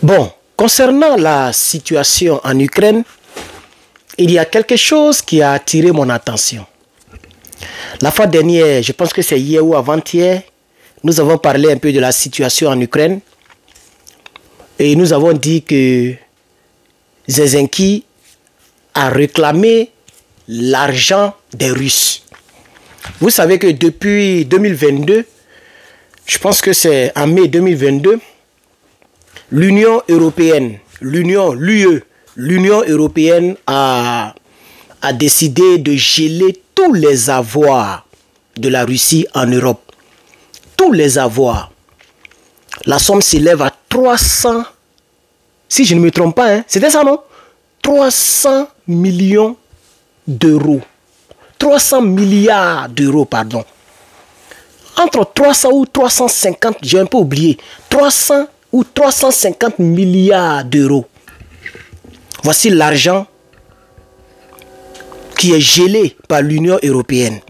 Bon, concernant la situation en Ukraine, il y a quelque chose qui a attiré mon attention. La fois dernière, je pense que c'est hier ou avant-hier, nous avons parlé un peu de la situation en Ukraine et nous avons dit que Zelensky a réclamé l'argent des Russes. Vous savez que depuis 2022, je pense que c'est en mai 2022, l'Union européenne, l'Union européenne a décidé de geler tous les avoirs de la Russie en Europe. Tous les avoirs. La somme s'élève à 300, si je ne me trompe pas, hein, c'était ça non? 300 millions d'euros. 300 milliards d'euros, pardon. Entre 300 ou 350, j'ai un peu oublié, 300 ou 350 milliards d'euros. Voici l'argent qui est gelé par l'Union européenne.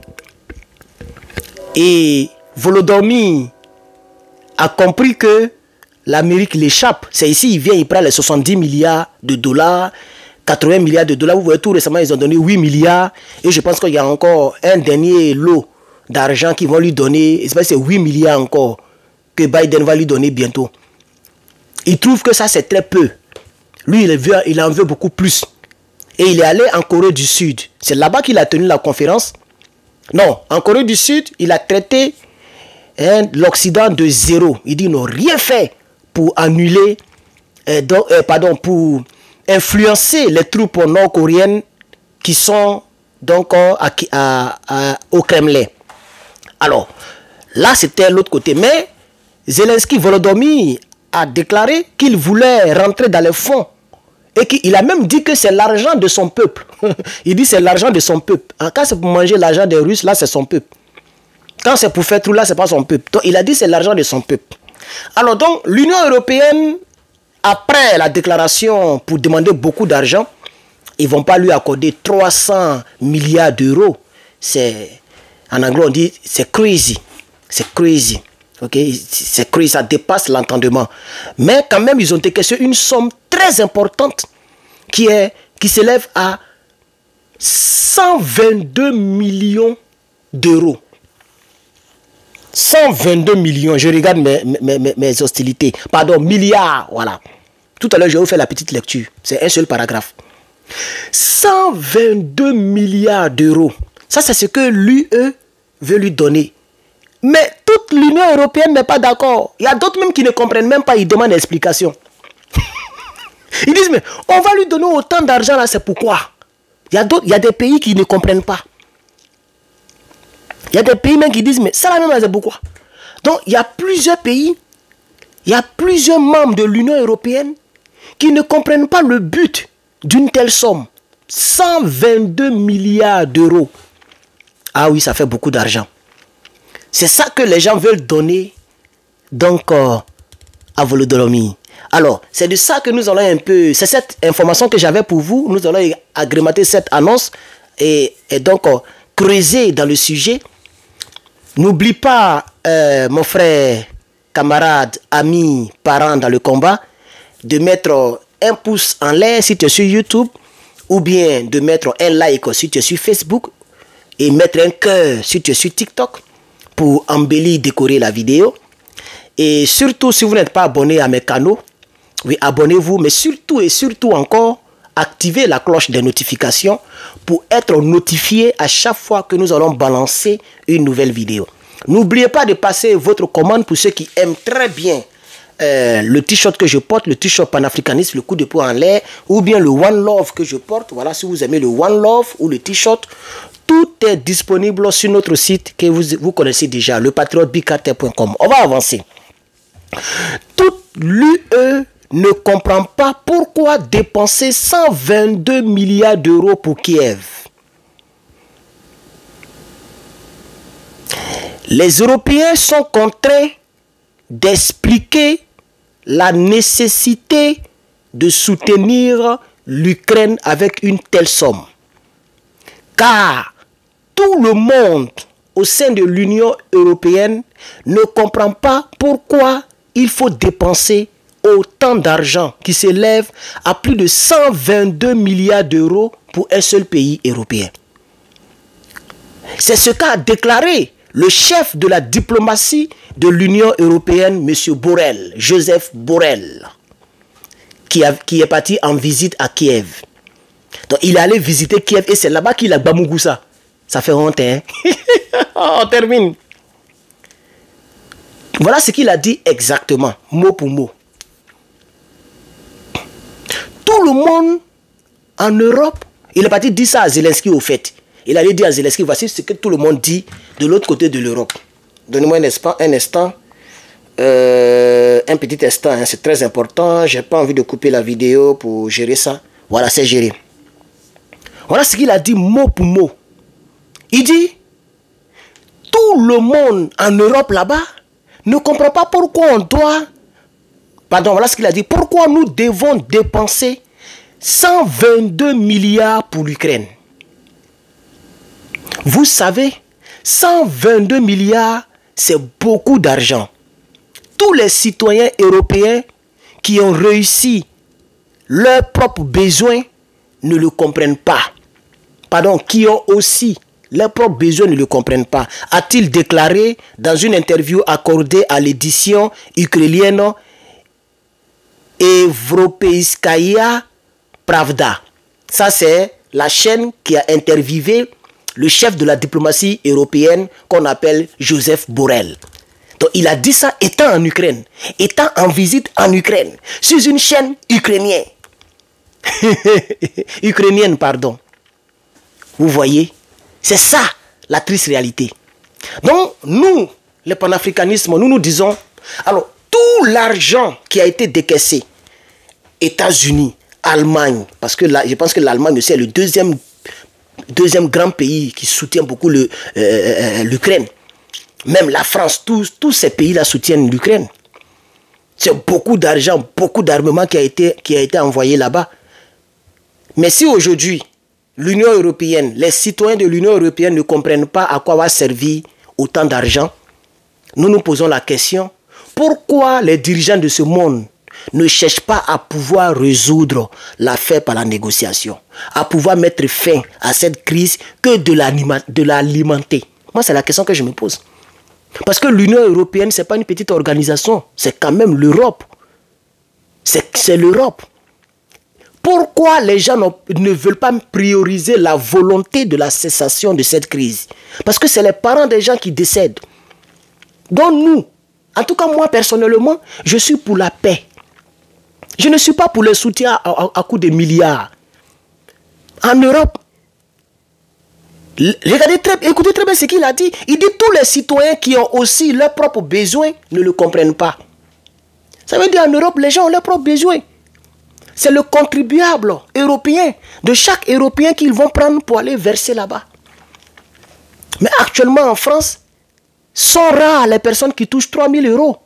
Et Volodymyr a compris que l'Amérique l'échappe. C'est ici, il vient, il prend les 70 milliards de dollars, 80 milliards de dollars. Vous voyez, tout récemment, ils ont donné 8 milliards. Et je pense qu'il y a encore un dernier lot d'argent qu'ils vont lui donner. C'est 8 milliards encore que Biden va lui donner bientôt. Il trouve que ça, c'est très peu. Lui, il en veut beaucoup plus. Et il est allé en Corée du Sud. C'est là-bas qu'il a tenu la conférence. Non, en Corée du Sud, il a traité l'Occident de zéro. Il dit, ils n'ont rien fait pour annuler, pour influencer les troupes nord-coréennes qui sont donc au Kremlin. Alors, là, c'était l'autre côté. Mais Zelensky, Volodymyr, a déclaré qu'il voulait rentrer dans les fonds. Et qu'il a même dit que c'est l'argent de son peuple. Il dit c'est l'argent de son peuple. Quand c'est pour manger l'argent des Russes, là, c'est son peuple. Quand c'est pour faire tout, là, c'est pas son peuple. Donc, il a dit c'est l'argent de son peuple. Alors, donc, l'Union européenne, après la déclaration pour demander beaucoup d'argent, ils ne vont pas lui accorder 300 milliards d'euros. En anglais, on dit c'est crazy. C'est crazy. Okay? C'est crazy, ça dépasse l'entendement. Mais quand même, ils ont été questionné une somme très importante qui s'élève à 122 millions d'euros. 122 millions, je regarde mes hostilités. Pardon, milliards, voilà. Tout à l'heure, je vais vous faire la petite lecture. C'est un seul paragraphe. 122 milliards d'euros. Ça, c'est ce que l'UE veut lui donner. Mais toute l'Union européenne n'est pas d'accord. Il y a d'autres même qui ne comprennent même pas, ils demandent des explications. Ils disent, mais on va lui donner autant d'argent là, c'est pourquoi? Il y a des pays qui ne comprennent pas. Il y a des pays même qui disent, mais ça là même, c'est pourquoi? Donc, il y a plusieurs pays, il y a plusieurs membres de l'Union européenne qui ne comprennent pas le but d'une telle somme. 122 milliards d'euros. Ah oui, ça fait beaucoup d'argent. C'est ça que les gens veulent donner donc à Volodymyr. Alors, c'est de ça que nous allons un peu... C'est cette information que j'avais pour vous. Nous allons agrémenter cette annonce et donc creuser dans le sujet. N'oublie pas, mon frère, camarade, ami, parent dans le combat, de mettre un pouce en l'air si tu es sur YouTube ou bien de mettre un like si tu es sur Facebook et mettre un cœur si tu es sur TikTok pour embellir, décorer la vidéo. Et surtout, si vous n'êtes pas abonné à mes canaux, oui, abonnez-vous, mais surtout et surtout encore, activez la cloche des notifications pour être notifié à chaque fois que nous allons balancer une nouvelle vidéo. N'oubliez pas de passer votre commande pour ceux qui aiment très bien le t-shirt que je porte, le t-shirt panafricaniste, le coup de poing en l'air, ou bien le One Love que je porte. Voilà, si vous aimez le One Love ou le t-shirt, tout est disponible sur notre site que vous connaissez déjà, lepatriotebigcartel.com. On va avancer. Toute l'UE ne comprend pas pourquoi dépenser 122 milliards d'euros pour Kiev. Les Européens sont contraints d'expliquer la nécessité de soutenir l'Ukraine avec une telle somme. Car tout le monde au sein de l'Union européenne ne comprend pas pourquoi il faut dépenser autant d'argent qui s'élève à plus de 122 milliards d'euros pour un seul pays européen. C'est ce qu'a déclaré le chef de la diplomatie de l'Union européenne, M. Borrell, Joseph Borrell, qui est parti en visite à Kiev. Donc il est allé visiter Kiev et c'est là-bas qu'il a Bamugoussa. Ça fait honte, hein? On termine. Voilà ce qu'il a dit exactement, mot pour mot. Tout le monde en Europe, il est parti dire ça à Zelensky au fait. Il allait dire à Zelensky, voici ce que tout le monde dit de l'autre côté de l'Europe. Donnez-moi un instant. Un petit instant, hein, c'est très important. Je n'ai pas envie de couper la vidéo pour gérer ça. Voilà, c'est géré. Voilà ce qu'il a dit mot pour mot. Il dit, tout le monde en Europe là-bas ne comprend pas pourquoi on doit... Pardon, voilà ce qu'il a dit. Pourquoi nous devons dépenser 122 milliards pour l'Ukraine. Vous savez, 122 milliards, c'est beaucoup d'argent. Tous les citoyens européens qui ont réussi leurs propres besoins ne le comprennent pas. Pardon, qui ont aussi leurs propres besoins ne le comprennent pas. A-t-il déclaré dans une interview accordée à l'édition ukrainienne Evropeiskaya Pravda. Ça, c'est la chaîne qui a interviewé le chef de la diplomatie européenne qu'on appelle Joseph Borrell. Donc, il a dit ça étant en Ukraine, étant en visite en Ukraine, sur une chaîne ukrainienne. Ukrainienne, pardon. Vous voyez, c'est ça la triste réalité. Donc, nous, le panafricanisme, nous nous disons, alors, tout l'argent qui a été décaissé, États-Unis, Allemagne, parce que là, je pense que l'Allemagne aussi est le deuxième grand pays qui soutient beaucoup l'Ukraine. Même la France, tous ces pays-là soutiennent l'Ukraine. C'est beaucoup d'argent, beaucoup d'armement qui a été envoyé là-bas. Mais si aujourd'hui, l'Union européenne, les citoyens de l'Union européenne ne comprennent pas à quoi va servir autant d'argent, nous nous posons la question, pourquoi les dirigeants de ce monde ne cherchent pas à pouvoir résoudre l'affaire par la négociation, à pouvoir mettre fin à cette crise que de l'alimenter? Moi, c'est la question que je me pose. Parce que l'Union européenne, ce n'est pas une petite organisation, c'est quand même l'Europe. C'est l'Europe. Pourquoi les gens ne veulent pas prioriser la volonté de la cessation de cette crise? Parce que c'est les parents des gens qui décèdent. Donc nous, en tout cas moi personnellement, je suis pour la paix. Je ne suis pas pour le soutien à coup de milliards. En Europe, écoutez très bien ce qu'il a dit. Il dit tous les citoyens qui ont aussi leurs propres besoins ne le comprennent pas. Ça veut dire en Europe, les gens ont leurs propres besoins. C'est le contribuable européen, de chaque Européen qu'ils vont prendre pour aller verser là-bas. Mais actuellement en France, sont rares les personnes qui touchent 3 000 euros.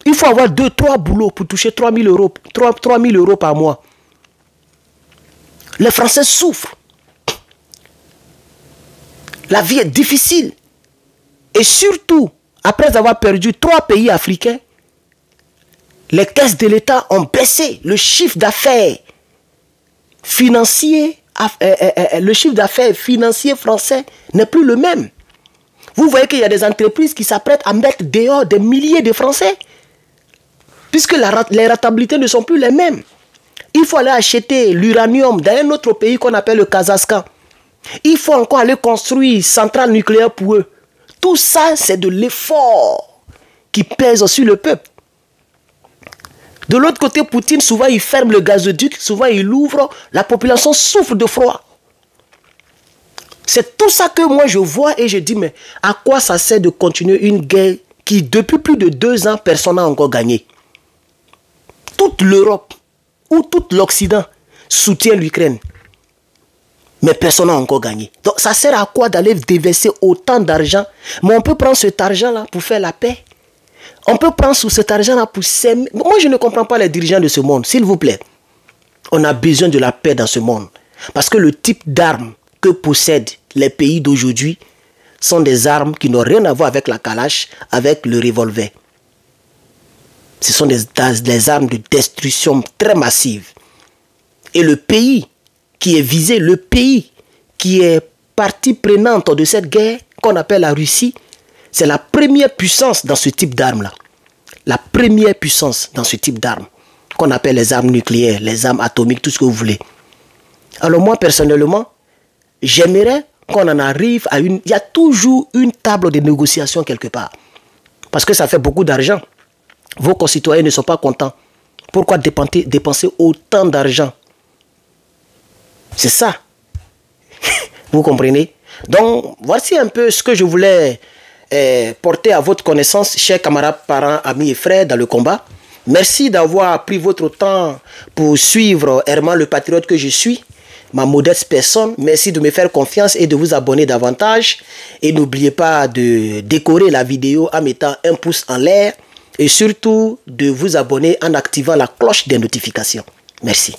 Il faut avoir 2-3 boulots pour toucher 3 000 euros, 3 000 euros par mois. Les Français souffrent. La vie est difficile. Et surtout, après avoir perdu 3 pays africains, les caisses de l'État ont baissé. Le chiffre d'affaires financier, français n'est plus le même. Vous voyez qu'il y a des entreprises qui s'apprêtent à mettre dehors des milliers de Français. Puisque les rentabilités ne sont plus les mêmes. Il faut aller acheter l'uranium dans un autre pays qu'on appelle le Kazakhstan. Il faut encore aller construire une centrale nucléaire pour eux. Tout ça, c'est de l'effort qui pèse sur le peuple. De l'autre côté, Poutine, souvent, il ferme le gazoduc, souvent, il l'ouvre, la population souffre de froid. C'est tout ça que moi, je vois et je dis, mais à quoi ça sert de continuer une guerre qui, depuis plus de 2 ans, personne n'a encore gagné? Toute l'Europe ou tout l'Occident soutient l'Ukraine. Mais personne n'a encore gagné. Donc, ça sert à quoi d'aller déverser autant d'argent? Mais on peut prendre cet argent-là pour faire la paix. On peut prendre cet argent-là pour s'aimer. Moi, je ne comprends pas les dirigeants de ce monde. S'il vous plaît, on a besoin de la paix dans ce monde. Parce que le type d'armes que possèdent les pays d'aujourd'hui sont des armes qui n'ont rien à voir avec la calache, avec le revolver. Ce sont des armes de destruction très massive. Et le pays qui est visé, le pays qui est partie prenante de cette guerre, qu'on appelle la Russie, c'est la première puissance dans ce type d'armes-là. La première puissance dans ce type d'armes, qu'on appelle les armes nucléaires, les armes atomiques, tout ce que vous voulez. Alors moi, personnellement, j'aimerais qu'on en arrive à une... Il y a toujours une table de négociation quelque part. Parce que ça fait beaucoup d'argent. Vos concitoyens ne sont pas contents. Pourquoi dépenser autant d'argent? C'est ça. Vous comprenez? Donc, voici un peu ce que je voulais porter à votre connaissance, chers camarades, parents, amis et frères dans le combat. Merci d'avoir pris votre temps pour suivre Herman le patriote que je suis, ma modeste personne. Merci de me faire confiance et de vous abonner davantage. Et n'oubliez pas de décorer la vidéo en mettant un pouce en l'air et surtout de vous abonner en activant la cloche des notifications. Merci.